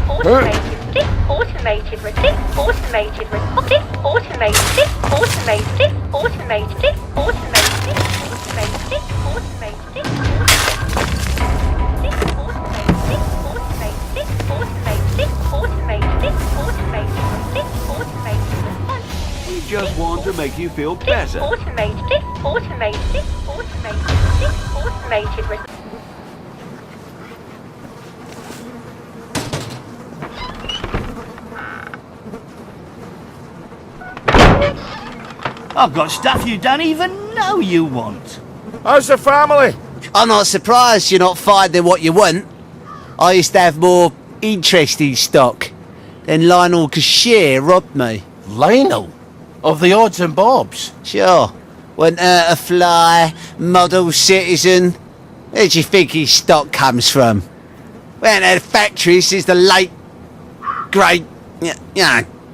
automated stick, automated receipt, automated receipt, automated stick, automated stick, automated stick, automated stick, automated stick, automated stick, We just want to make you feel better. Automated stick, automated stick, automated stick, automated receipt. I've got stuff you don't even know you want. How's the family? I'm not surprised you're not finding what you want. I used to have more interesting stock. Then Lionel Cashier robbed me. Lionel? Of the odds and bobs? Sure. Went out a fly, model citizen. Where do you think his stock comes from? Went out of factory since the late, great,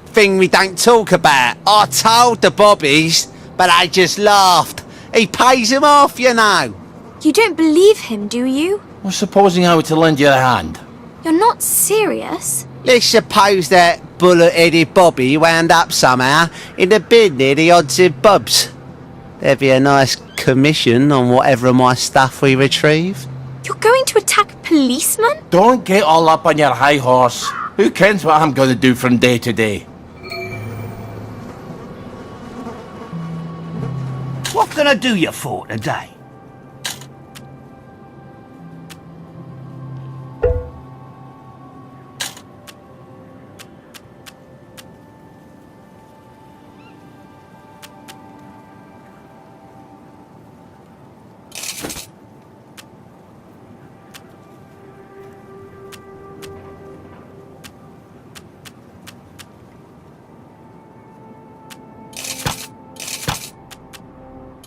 thing we don't talk about. I told the bobbies, but they just laughed. He pays them off, you know. You don't believe him, do you? Well, supposing I were to lend you a hand. You're not serious? Let's suppose that bullet-headed Bobby wound up somehow in the bin near the odds and bobs. There'd be a nice commission on whatever of my stuff we retrieve. You're going to attack a policeman? Don't get all up on your high horse. Who cares what I'm going to do from day to day? What can I do you for today?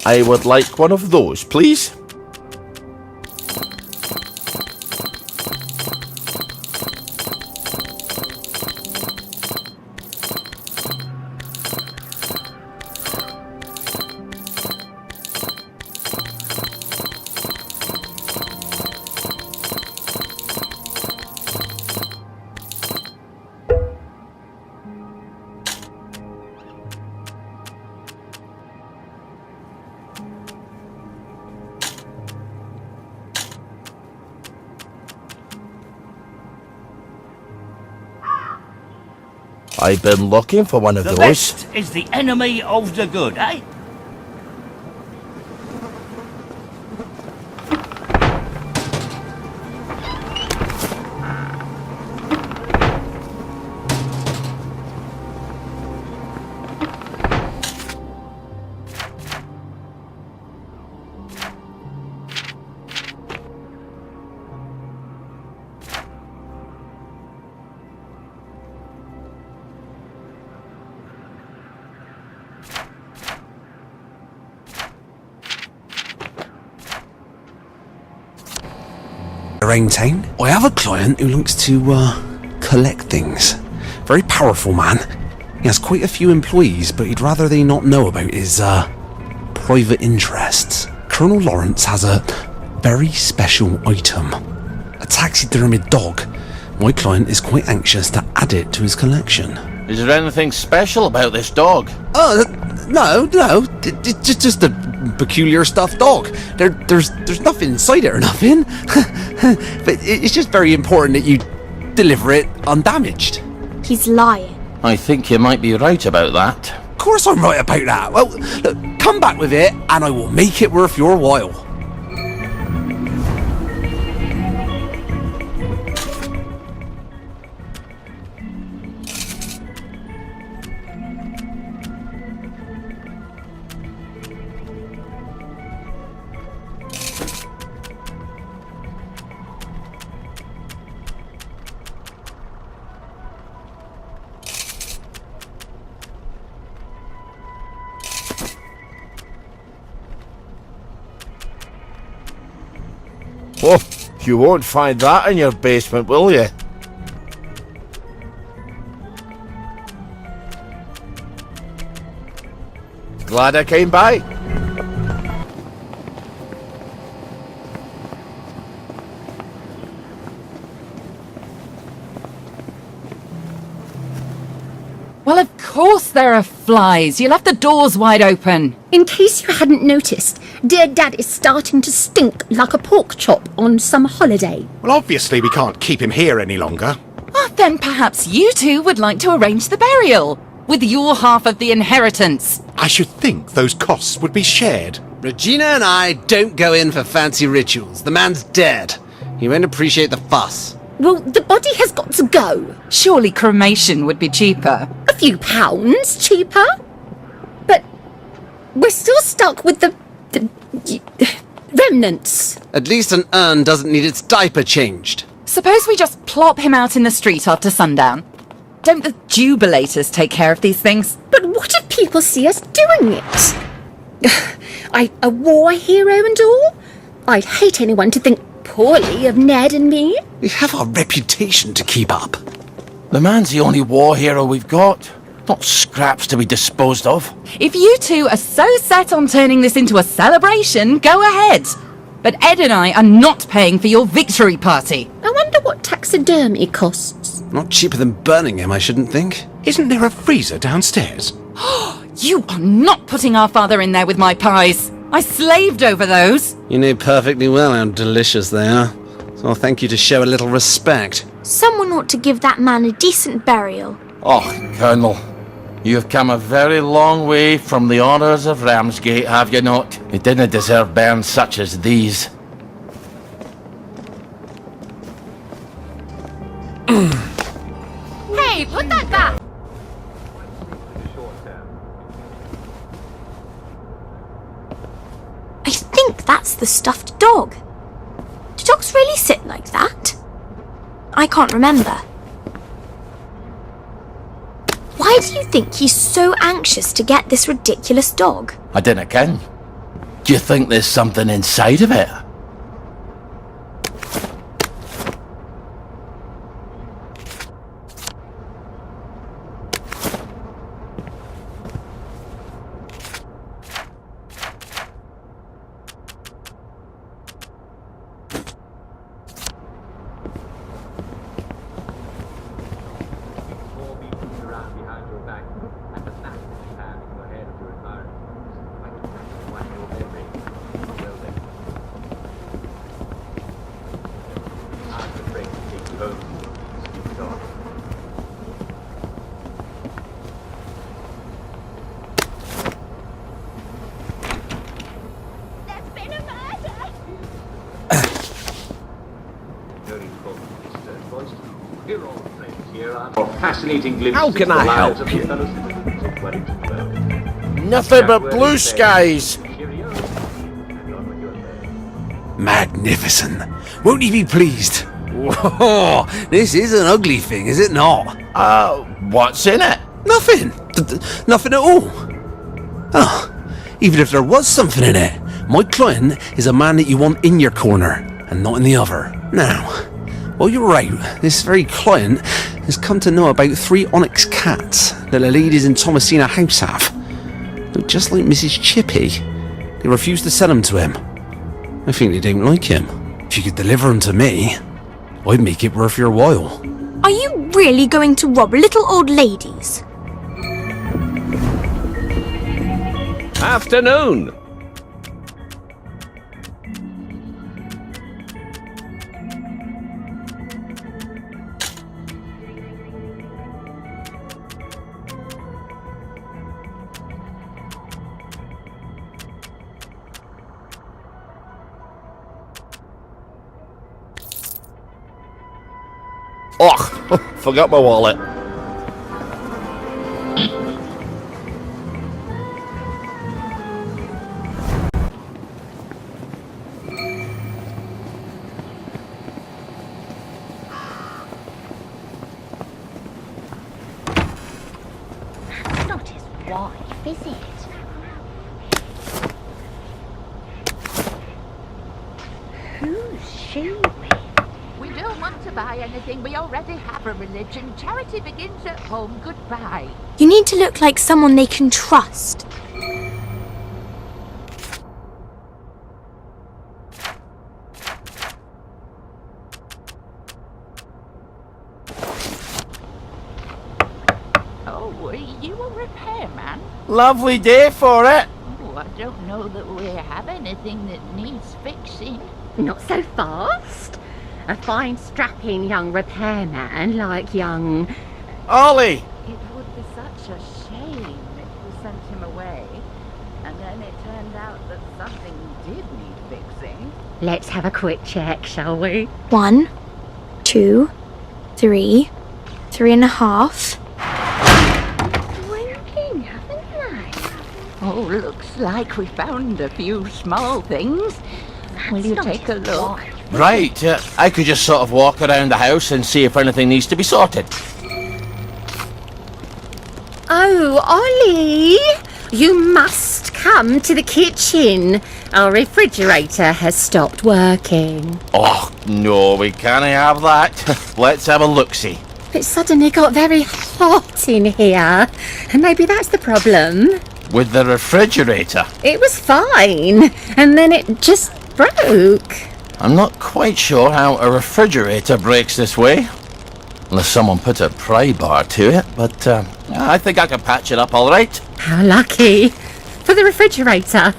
I would like one of those, please. I've been looking for one of The those. best is the enemy of the good, eh? Town. I have a client who likes to collect things. Very powerful man. He has quite a few employees, but he'd rather they not know about his private interests. Colonel Lawrence has a very special item. A taxidermied dog. My client is quite anxious to add it to his collection. Is there anything special about this dog? No. It's just a peculiar stuffed dog. There's nothing inside it or nothing. But it's just very important that you deliver it undamaged. He's lying. I think you might be right about that. Of course I'm right about that. Well, look, come back with it and I will make it worth your while. Oh, you won't find that in your basement, will you? Glad I came by. course there are flies. You left the doors wide open. In case you hadn't noticed, dear Dad is starting to stink like a pork chop on some holiday. Well, obviously we can't keep him here any longer. Oh, then perhaps you two would like to arrange the burial with your half of the inheritance. I should think those costs would be shared. Regina and I don't go in for fancy rituals. The man's dead. He won't appreciate the fuss. Well, the body has got to go. Surely cremation would be cheaper. A few pounds cheaper. But we're still stuck with the remnants. At least an urn doesn't need its diaper changed. Suppose we just plop him out in the street after sundown. Don't the jubilators take care of these things? But what if people see us doing it? A war hero and all? I'd hate anyone to think poorly of Ned and me. We have our reputation to keep up. The man's the only war hero we've got. Not scraps to be disposed of. If you two are so set on turning this into a celebration, go ahead. But Ed and I are not paying for your victory party. I wonder what taxidermy costs. Not cheaper than burning him, I shouldn't think. Isn't there a freezer downstairs? You are not putting our father in there with my pies. I slaved over those. You know perfectly well how delicious they are. So I'll thank you to show a little respect. Someone ought to give that man a decent burial. Oh, Colonel, you have come a very long way from the honours of Ramsgate, have you not? He didn't deserve bairns such as these. Hey, put that back! I think that's the stuffed dog. Do dogs really sit like that? I can't remember. Why do you think he's so anxious to get this ridiculous dog? I dinna ken. Do you think there's something inside of it? How can I help you? Nothing but blue skies. Magnificent. Won't he be pleased? Whoa, this is an ugly thing, is it not? What's in it? Nothing. Nothing at all. Oh, even if there was something in it, my client is a man that you want in your corner and not in the other. Now, while you're out, this very client has come to know about 3 onyx cats that the ladies in Thomasina House have. Look just like Mrs. Chippy. They refuse to sell them to him. I think they don't like him. If you could deliver them to me, I'd make it worth your while. Are you really going to rob little old ladies? Afternoon. Oh, forgot my wallet. That's not his wife, is it? Who's she with? We don't want to buy anything. We already have a religion. Charity begins at home. Goodbye. You need to look like someone they can trust. Oh, Oh, are you a repairman? Lovely day for it. Oh, I don't know that we have anything that needs fixing. Not so fast. A fine strapping young repairman like young... Ollie! It would be such a shame if we sent him away, and then it turned out that something did need fixing. Let's have a quick check, shall we? 1, 2, 3, 3.5. Winking, haven't they? Oh, looks like we found a few small things. Will you take a look? Right, I could just sort of walk around the house and see if anything needs to be sorted. Oh, Ollie! You must come to the kitchen. Our refrigerator has stopped working. Oh, no, we can't have that. Let's have a look-see. It suddenly got very hot in here. And maybe that's the problem. With the refrigerator? It was fine. And then it just broke. I'm not quite sure how a refrigerator breaks this way. Unless someone put a pry bar to it, but I think I can patch it up all right. How lucky. For the refrigerator.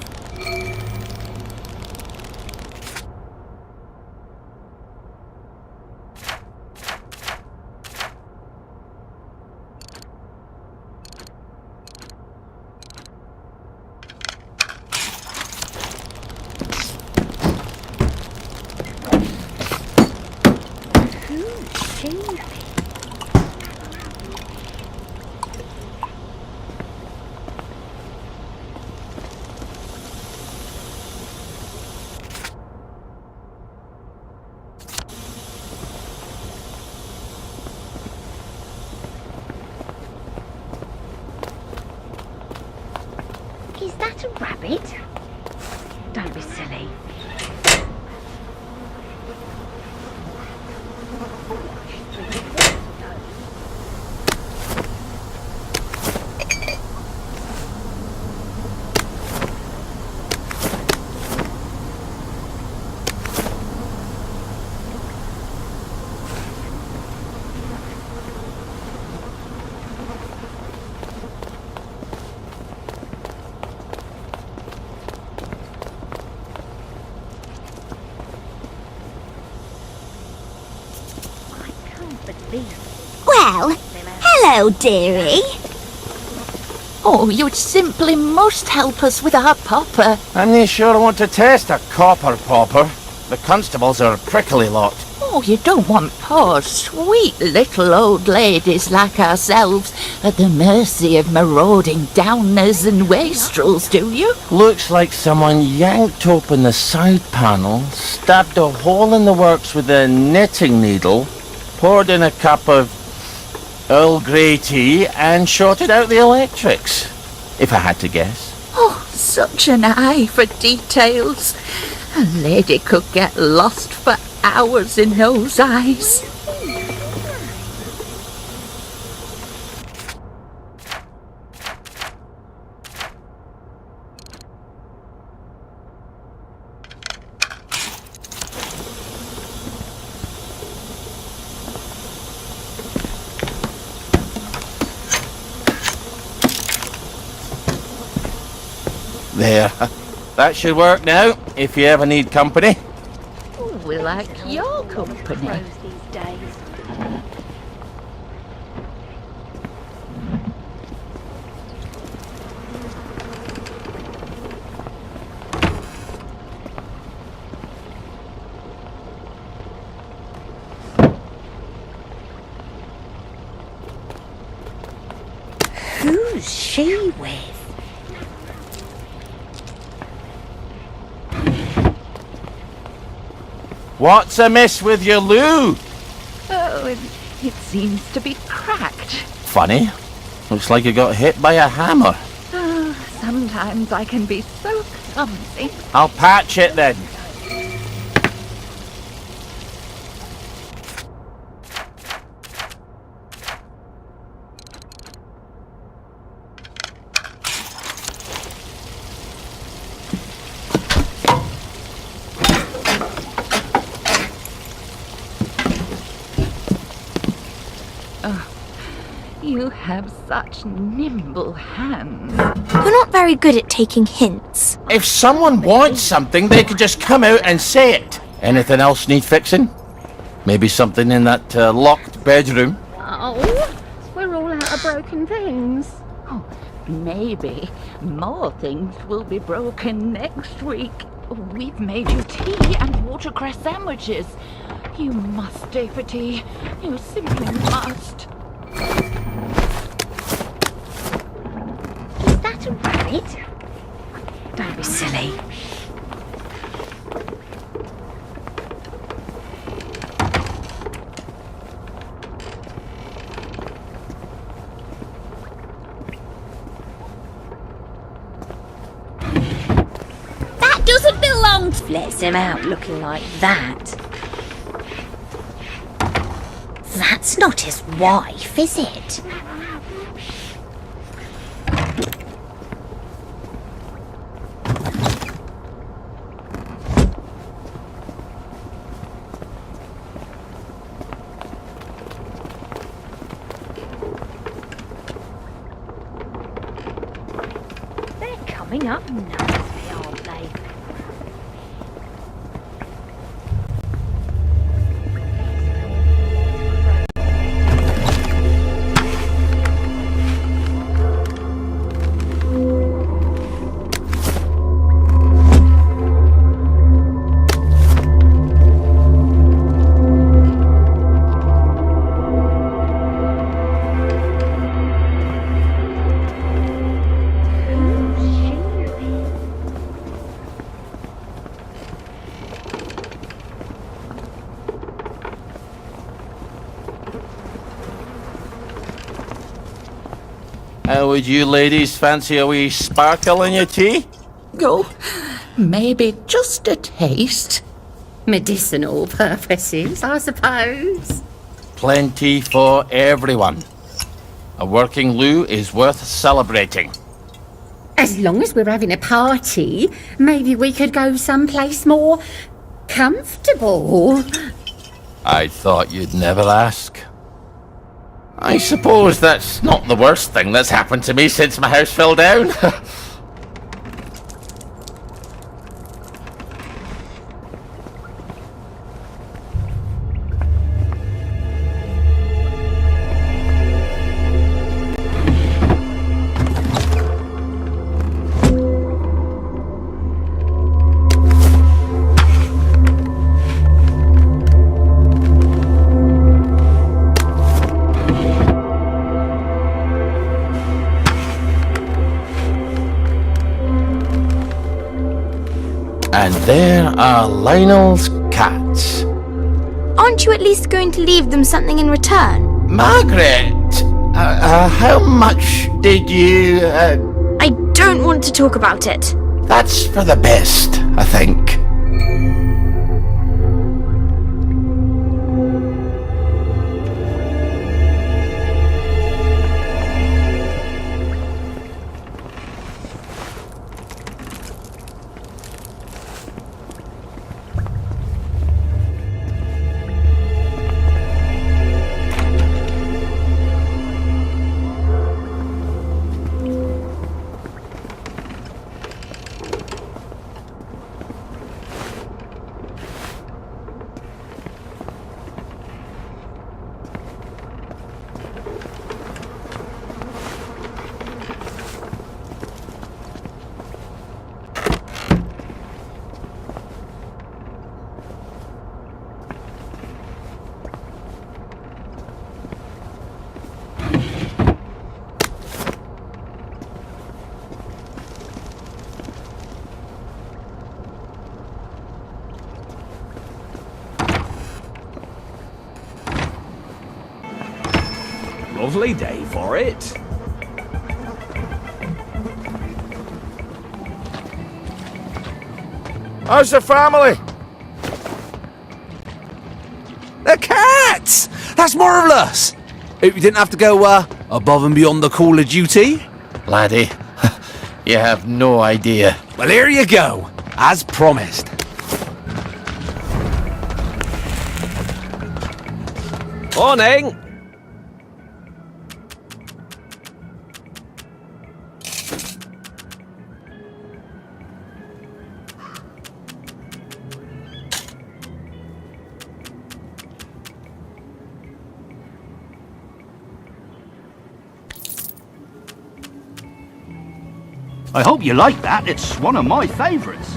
Is that a rabbit? Don't be silly. Well, hello, dearie. Oh, you simply must help us with our popper. I'm not sure I want to test a copper popper. The constables are a prickly lot. Oh, you don't want poor, sweet little old ladies like ourselves at the mercy of marauding downers and wastrels, do you? Looks like someone yanked open the side panel, stabbed a hole in the works with a knitting needle, poured in a cup of Earl Grey tea and shorted out the electrics, if I had to guess. Oh, such an eye for details. A lady could get lost for hours in those eyes. There. That should work now, if you ever need company. Oh, we like your company. These days. Who's she with? What's amiss with your loo? Oh, it seems to be cracked. Funny. Looks like you got hit by a hammer. Oh, sometimes I can be so clumsy. I'll patch it then. You have such nimble hands. You're not very good at taking hints. If someone wants something, they could just come out and say it. Anything else need fixing? Maybe something in that locked bedroom? Oh, we're all out of broken things. Oh, maybe more things will be broken next week. We've made you tea and watercress sandwiches. You must stay for tea. You simply must. Is that a rabbit? Don't be silly. That doesn't belong to... Let's him out looking like that. That's not his wife, is it? They're coming up nicely, aren't they? Would you ladies fancy a wee sparkle in your tea? Oh, maybe just a taste. Medicinal purposes, I suppose. Plenty for everyone. A working loo is worth celebrating. As long as we're having a party, maybe we could go someplace more comfortable. I thought you'd never ask. I suppose that's not the worst thing that's happened to me since my house fell down. And there are Lionel's cats. Aren't you at least going to leave them something in return? Margaret! How much did you... I don't want to talk about it. That's for the best, I think. Lovely day for it. How's the family? The cats! That's marvellous! You didn't have to go, above and beyond the call of duty? Laddie, you have no idea. Well, here you go, as promised. Morning. I hope you like that. It's one of my favourites.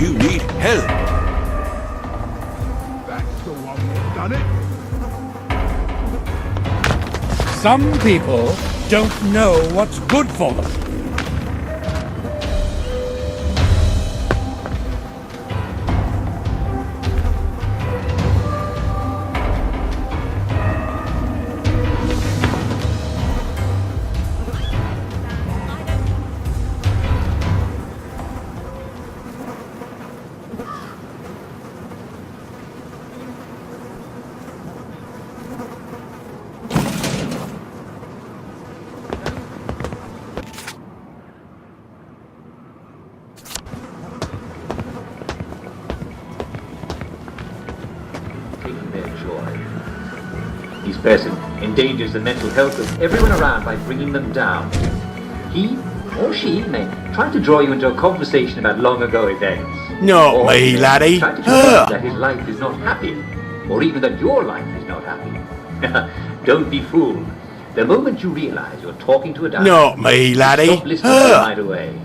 You need help. That's the one who's done it. Some people don't know what's good for them. His person endangers the mental health of everyone around by bringing them down. He or she may try to draw you into a conversation about long ago events. Not or me, laddie. Try to tell you that his life is not happy, or even that your life is not happy. Don't be fooled. The moment you realize you're talking to a doctor, Not me, laddie. stop listening to him right away.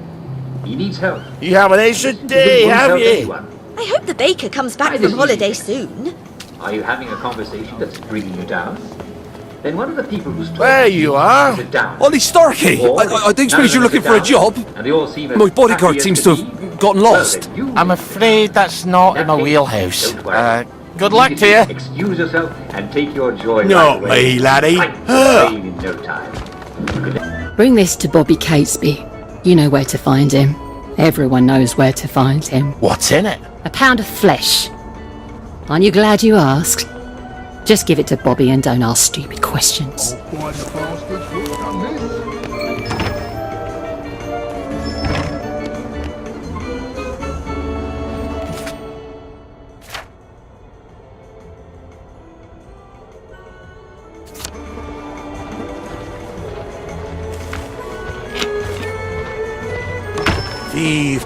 He needs help. You haven't answered D, have you? I hope the baker comes back from holiday soon. Are you having a conversation that's bringing you down? Then one of the people who's talking There you are. sit down. Ollie Starkey, I don't suppose you're looking for a job? And they all seem as My bodyguard happy as seems can to be. have gotten lost. Well, then I'm afraid that's not in my wheelhouse. Good luck to you. Excuse yourself and take your joy. Not right away. me, laddie. Right, away in no time. Bring this to Bobby Catesby. You know where to find him. Everyone knows where to find him. What's in it? A pound of flesh. Aren't you glad you asked? Just give it to Bobby and don't ask stupid questions. Why the bastards would have done this? Thief.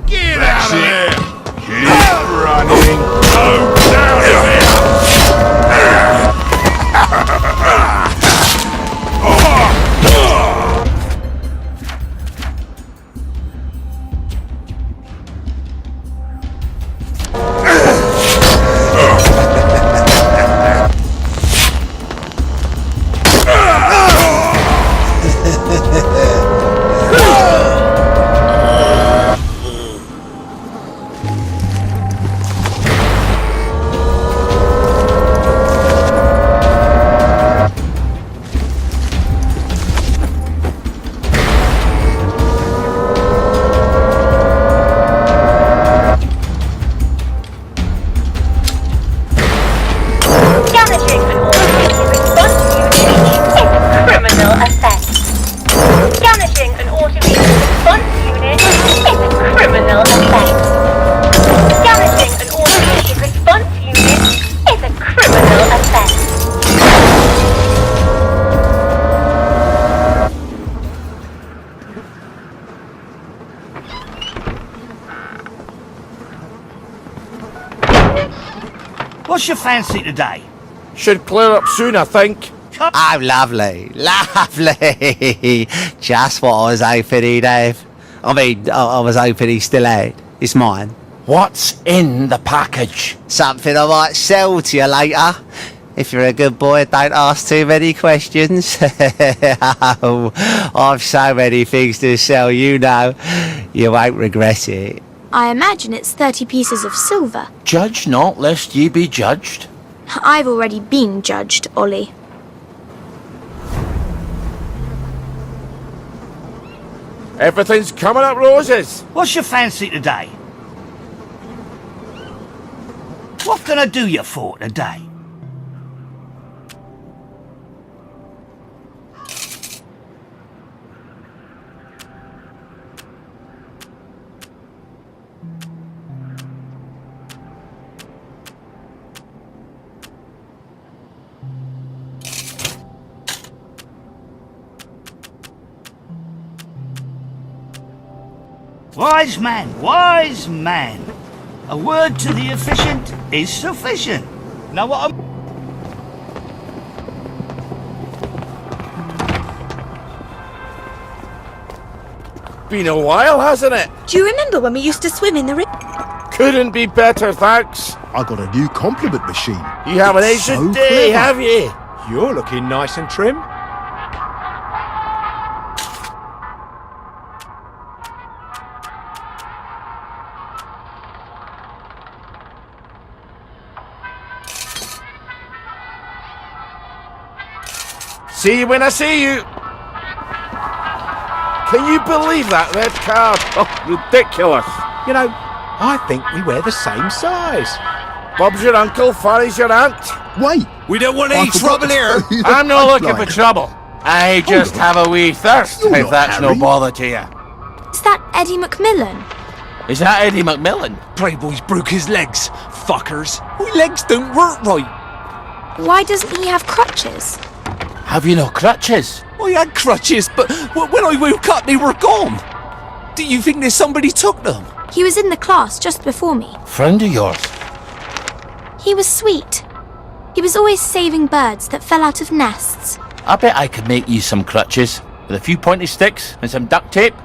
Get out of there! Keep running! Go down Damaging an automated response unit is a criminal offence. Damaging an automated response unit is a criminal offence. Damaging an automated response unit is a criminal offence. What's your fancy today? Should clear up soon, I think. Oh, lovely, lovely. Just what I was hoping he'd have. I mean, I was hoping he still had. It's mine. What's in the package? Something I might sell to you later. If you're a good boy, don't ask too many questions. Oh, I've so many things to sell, you know. You won't regret it. I imagine it's 30 pieces of silver. Judge not, lest ye be judged. I've already been judged, Ollie. Everything's coming up roses. What's your fancy today? What can I do you for today? Wise man, wise man. A word to the efficient is sufficient. Know what I'm... Been a while, hasn't it? Do you remember when we used to swim in the river? Couldn't be better, thanks. I got a new compliment machine. You have an ancient day, have you? You're looking nice and trim. See you when I see you. Can you believe that red card? Oh, ridiculous. You know, I think we wear the same size. Bob's your uncle, Farry's your aunt. Wait, We don't want any forgot trouble to here. tell you the I'm not looking for punchline. trouble. I just have a wee thirst, You're if not that's no Harry. bother to you. Is that Eddie McMillan? Is that Eddie McMillan? Playboy's broke his legs, fuckers. My legs don't work right. Why doesn't he have crutches? Have you no crutches? I had crutches, but when I woke up, they were gone. Do you think that somebody took them? He was in the class just before me. Friend of yours? He was sweet. He was always saving birds that fell out of nests. I bet I could make you some crutches with a few pointy sticks and some duct tape.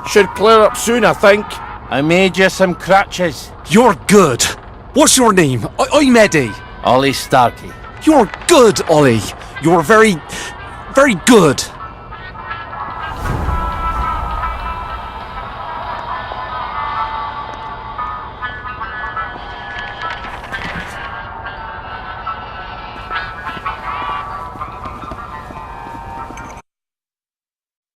Should clear up soon, I think. I made you some crutches. You're good. What's your name? I'm Eddie. Ollie Starkey. You're good, Ollie. You're very, very good.